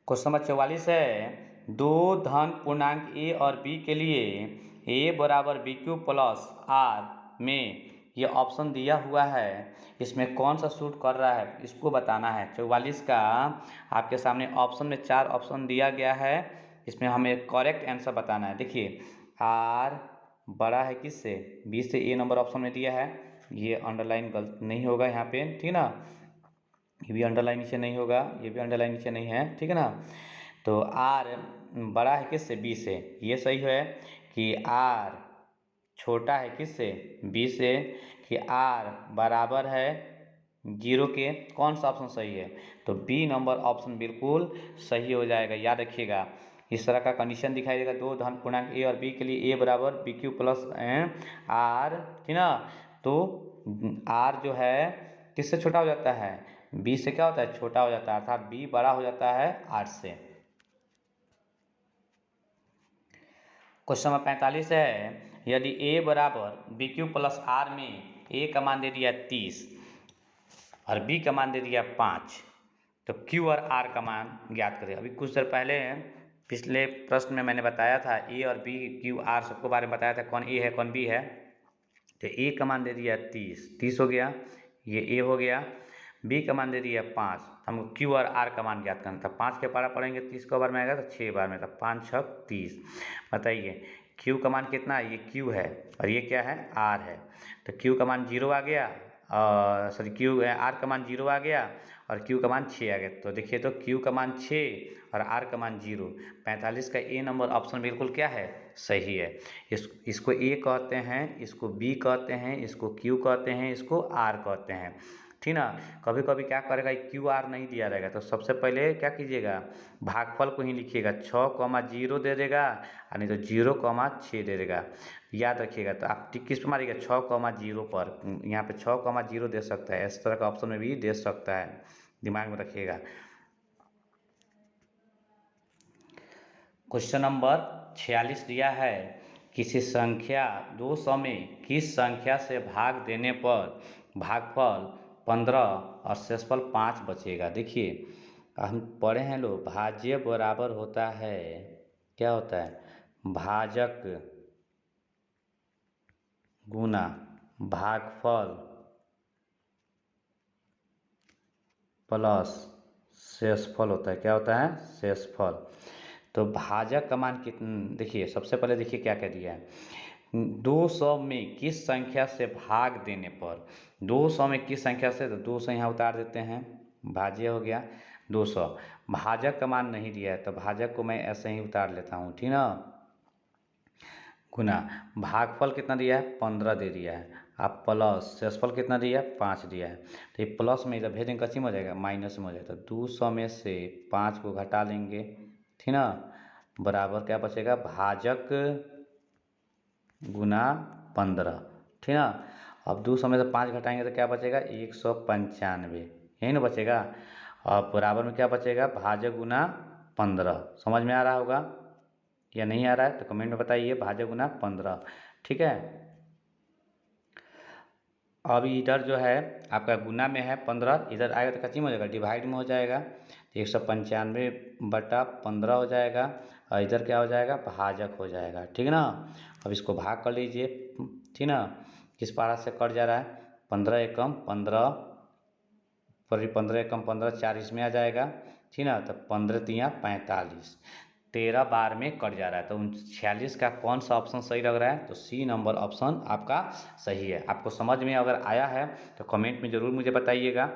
क्वेश्चन नंबर 44 है, दो धन पूर्णांक ए और बी के लिए a बराबर BQ प्लस आर में ये ऑप्शन दिया हुआ है, इसमें कौन सा सूट कर रहा है इसको बताना है। 44 का आपके सामने ऑप्शन में 4 ऑप्शन दिया गया है, इसमें हमें करेक्ट आंसर बताना है। देखिए आर बड़ा है किससे, बी से, ए नंबर ऑप्शन में दिया है। ये अंडरलाइन गलत नहीं होगा यहाँ पे, ठीक ना। ये भी अंडरलाइन नीचे नहीं होगा, ये भी अंडरलाइन नीचे नहीं है, ठीक है ना। तो आर बड़ा है किससे, बी से, ये सही है। कि आर छोटा है किससे, बी से। कि आर बराबर है 0 के, कौन सा ऑप्शन सही है, तो बी नंबर ऑप्शन बिल्कुल सही हो जाएगा। याद रखिएगा इस तरह का कंडीशन दिखाई देगा, दो धन पूर्णांक ए और बी के लिए a बराबर BQ प्लस आर, ठीक ना। तो आर जो है किससे छोटा हो जाता है, बी से क्या होता है, छोटा हो जाता है, अर्थात बी बड़ा हो जाता है आर से। क्वेश्चन नंबर 45 है, यदि a बराबर BQ प्लस आर में a का मान दे दिया 30 और b का मान दे दिया 5, तो q और r का मान ज्ञात करें। अभी कुछ देर पहले पिछले प्रश्न में मैंने बताया था a और b q r सबको बारे में बताया था, कौन a है कौन b है। तो a का मान दे दिया 30 हो गया, ये a हो गया। b का मान दे दिया 5, हमको q और r का मान ज्ञात करना था। 5 के पारा पढ़ेंगे 30 को बार में आएगा तो 6 बार में, तो 5 6 30। बताइए q का मान कितना है, ये q है और ये क्या है, r है। तो q का मान 0 आ गया, सॉरी r का मान 0 आ गया और q का मान 6 आ गया। तो देखिए तो q का मान 6 और r का मान 0। 45 का a नंबर ऑप्शन बिल्कुल क्या है, सही है। इसको a कहते हैं, इसको b कहते हैं, इसको q कहते हैं, इसको r कहते हैं, ठीक ना। कभी कभी क्या करेगा, क्यू आर नहीं दिया रहेगा तो सबसे पहले क्या कीजिएगा, भागफल को ही लिखिएगा, 6,0 दे देगा और नहीं तो 0,6 दे देगा। याद रखिएगा। तो आप टिक किस पर मारिएगा, 6,0 पर, यहाँ पे 6,0 दे सकता है, इस तरह का ऑप्शन में भी दे सकता है, दिमाग में रखिएगा। क्वेश्चन नंबर 46 दिया है, किसी संख्या 200 में किस संख्या से भाग देने पर भागफल 15 और शेषफल 5 बचेगा। देखिए हम पढ़े हैं लोग, भाज्य बराबर होता है, क्या होता है, भाजक गुना भागफल प्लस शेषफल होता है, क्या होता है, शेषफल। तो भाजक का मान कितना, देखिए सबसे पहले देखिए क्या कह दिया है, 200 में किस संख्या से भाग देने पर, 200 में किस संख्या से, तो 200 यहाँ उतार देते हैं, भाज्य हो गया 200। भाजक का मान नहीं दिया है तो भाजक को मैं ऐसे ही उतार लेता हूँ, ठीक ना। गुना भागफल कितना दिया है, 15 दे दिया है, आप प्लस शेषफल कितना दिया है, 5 दिया है। तो ये प्लस में इधर भेजेंगे कच्ची में हो जाएगा, माइनस में हो जाएगा। तो 200 में से 5 को घटा लेंगे, ठीक ना, बराबर क्या बचेगा, भाजक गुना 15, ठीक ना। अब 200 में से 5 घटाएंगे तो क्या बचेगा, 195, यही ना बचेगा। और बराबर में क्या बचेगा, भाजक गुना 15। समझ में आ रहा होगा या नहीं आ रहा है तो कमेंट में बताइए, भाजक गुना 15, ठीक है। अब इधर जो है आपका गुना में है 15, इधर आएगा तो कच्ची में हो जाएगा, डिवाइड में हो जाएगा, तो 195/15 हो जाएगा और इधर क्या हो जाएगा, भाजक हो जाएगा, ठीक ना। अब इसको भाग कर लीजिए, ठीक ना, किस पारा से कट जा रहा है, 15 एकम 15, 15 एकम 15, 4 इसमें आ जाएगा, ठीक ना। तो 15 तिया 45, 13 बार में कट जा रहा है। तो 46 का कौन सा ऑप्शन सही लग रहा है? तो सी नंबर ऑप्शन आपका सही है। आपको समझ में अगर आया है तो कमेंट में ज़रूर मुझे बताइएगा।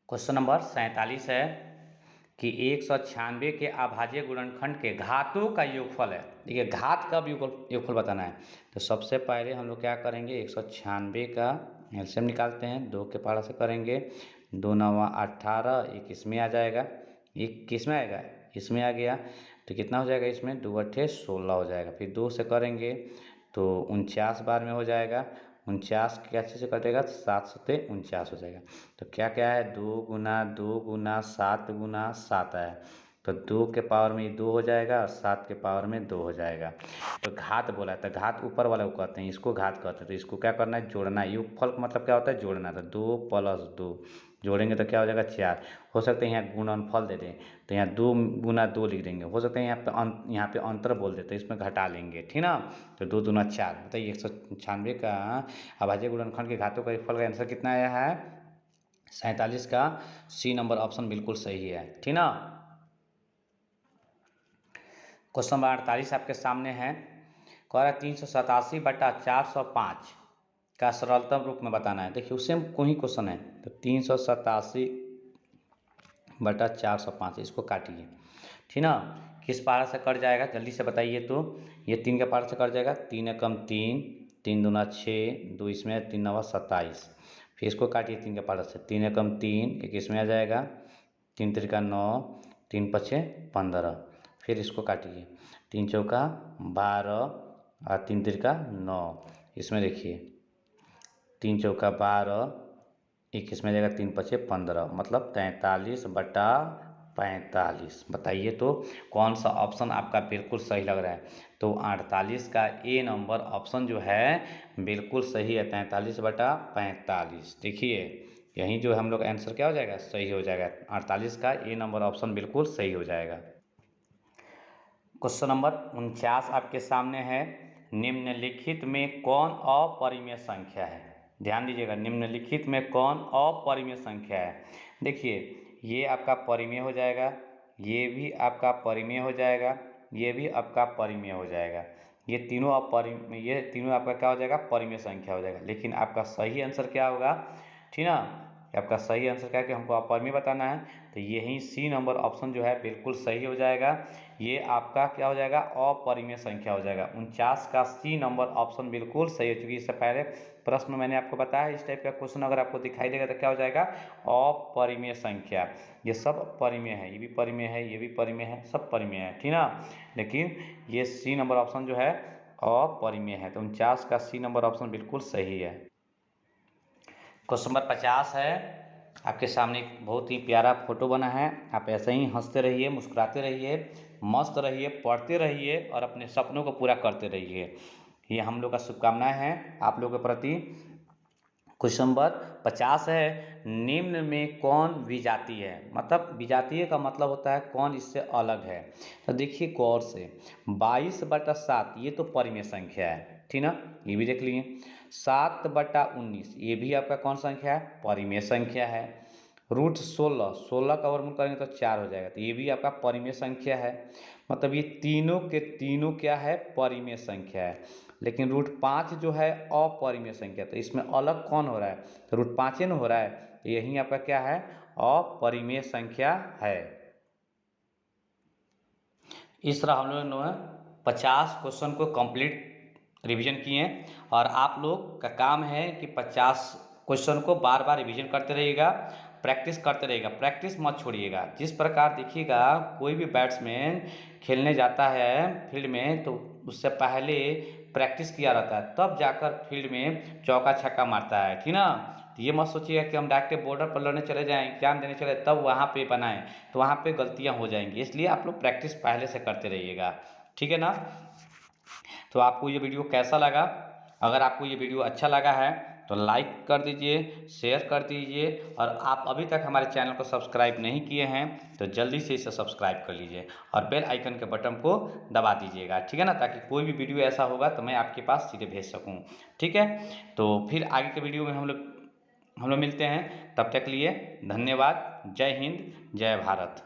क्वेश्चन नंबर 47 है कि 196 के अभाज्य गुणनखंड के घातों का योगफल है। देखिए घात का योगफल बताना है। तो सबसे पहले हम लोग क्या करेंगे, 196 का एलसीएम निकालते हैं, 2 के पारा से करेंगे, 2 9 18, एक इसमें आ जाएगा, एक किस में आएगा, इसमें आ गया। तो कितना हो जाएगा इसमें, 2 8 16 हो जाएगा। फिर 2 से करेंगे तो 49 बार में हो जाएगा। 49 कैसे से कटेगा, 7 सत्ते 49 हो जाएगा। तो क्या क्या है, 2 गुना 2 गुना 7 गुना 7 है। तो 2 के पावर में 2 हो जाएगा और 7 के पावर में 2 हो जाएगा। तो घात बोला है, तो घात ऊपर वाले को कहते हैं, इसको घात कहते हैं। तो इसको क्या करना है, जोड़ना है। योगफल का मतलब क्या होता है, जोड़ना। तो 2 + 2 जोड़ेंगे तो क्या हो जाएगा, 4। हो सकता है यहाँ गुणनफल दे दें तो यहाँ 2 गुना 2 लिख देंगे। हो सकता है यहाँ पे अंतर बोल देते हैं, इसमें घटा लेंगे, ठीक ना। तो 2 दूना 4। बताइए 196 का अभाज्य गुणनखंड के घातों का योगफल का आंसर कितना आया है, 47 का सी नंबर ऑप्शन बिल्कुल सही है, ठीक ना। क्वेश्चन नंबर 48 आपके सामने है। कह रहा है 387/405 का सरलतम रूप में बताना है। देखिए उससे को ही क्वेश्चन है। तो 387/405 इसको काटिए, ठीक ना। किस पारा से कट जाएगा जल्दी से बताइए। तो ये 3 के पारा से कट जाएगा, 3 एकम 3, 3 दूना 6, 2 इसमें, 3 9 27। फिर इसको काटिए 3 के पारा से, 3 एकम 3, एक इसमें आ जाएगा, 3 त्रिका 9, 3 पछे 15। फिर इसको काटिए, 3 चौका 12 और 3 त्रिका 9। इसमें देखिए 3 चौका 12, एक इसमें जाएगा, 3 पछे 15, मतलब 43/45। बताइए तो कौन सा ऑप्शन आपका बिल्कुल सही लग रहा है। तो 48 का ए नंबर ऑप्शन जो है बिल्कुल सही है, 43/45। देखिए यहीं जो हम लोग आंसर क्या हो जाएगा, सही हो जाएगा। 48 का ए नंबर ऑप्शन बिल्कुल सही हो जाएगा। क्वेश्चन नंबर 49 आपके सामने है। निम्नलिखित में कौन अपरिमेय संख्या है? ध्यान दीजिएगा, निम्नलिखित में कौन अपरिमेय संख्या है। देखिए ये आपका परिमेय हो जाएगा, ये भी आपका परिमेय हो जाएगा, ये भी आपका परिमेय हो जाएगा। ये तीनों आपका क्या हो जाएगा, परिमेय संख्या हो जाएगा। लेकिन आपका सही आंसर क्या होगा, ठीक ना। आपका सही आंसर क्या है कि हमको अपरिमेय बताना है। तो यही सी नंबर ऑप्शन जो है बिल्कुल सही हो जाएगा। ये आपका क्या हो जाएगा, अपरिमेय संख्या हो जाएगा। 49 का सी नंबर ऑप्शन बिल्कुल सही हो, चुकी इससे पहले प्रश्न मैंने आपको बताया इस टाइप का क्वेश्चन अगर आपको दिखाई देगा तो क्या हो जाएगा, अपरिमेय संख्या। ये सब परिमेय है, ये भी परिमेय है, ये भी परिमेय है, सब परिमेय है, ठीक ना। लेकिन ये सी नंबर ऑप्शन जो है अपरिमेय है। तो 49 का सी नंबर ऑप्शन बिल्कुल सही है। क्वेश्चन नंबर 50 है आपके सामने। एक बहुत ही प्यारा फोटो बना है। आप ऐसे ही हंसते रहिए, मुस्कुराते रहिए, मस्त रहिए, पढ़ते रहिए और अपने सपनों को पूरा करते रहिए। ये हम लोग का शुभकामनाएं हैं आप लोगों के प्रति। क्वेश्चन नंबर 50 है, निम्न में कौन विजातीय है? मतलब विजातीय का मतलब होता है कौन इससे अलग है। तो देखिए गौर से, 22/7 ये तो परिमेय संख्या है, ठीक ना, ये भी देख लिए। 7/19 ये भी आपका कौन संख्या है, परिमेय संख्या है। √16, 16 का वर्गमूल करेंगे तो 4 हो जाएगा, तो ये भी आपका परिमेय संख्या है। मतलब ये तीनों के तीनों क्या है, परिमेय संख्या है। लेकिन √5 जो है अपरिमेय संख्या। तो इसमें अलग कौन हो रहा है, तो √5 न हो रहा है। तो यही आपका क्या है, अपरिमेय संख्या है। इस तरह हम लोगों ने 50 क्वेश्चन को कंप्लीट रिवीजन किए और आप लोग का काम है कि 50 क्वेश्चन को बार बार रिवीजन करते रहिएगा, प्रैक्टिस करते रहिएगा, प्रैक्टिस मत छोड़िएगा। जिस प्रकार देखिएगा कोई भी बैट्समैन खेलने जाता है फील्ड में तो उससे पहले प्रैक्टिस किया रहता है, तब जाकर फील्ड में चौका छक्का मारता है, ठीक ना। तो ये मत सोचिएगा कि हम डायरेक्ट बॉर्डर पर लड़ने चले जाएं, एग्जाम देने चले तब वहाँ पे बनाएं, तो वहाँ पे गलतियाँ हो जाएंगी। इसलिए आप लोग प्रैक्टिस पहले से करते रहिएगा, ठीक है ना। तो आपको ये वीडियो कैसा लगा? अगर आपको ये वीडियो अच्छा लगा है तो लाइक कर दीजिए, शेयर कर दीजिए और आप अभी तक हमारे चैनल को सब्सक्राइब नहीं किए हैं तो जल्दी से इसे सब्सक्राइब कर लीजिए और बेल आइकन के बटन को दबा दीजिएगा, ठीक है ना, ताकि कोई भी वीडियो ऐसा होगा तो मैं आपके पास सीधे भेज सकूं, ठीक है। तो फिर आगे के वीडियो में हम लोग मिलते हैं। तब तक लिए धन्यवाद। जय हिंद, जय भारत।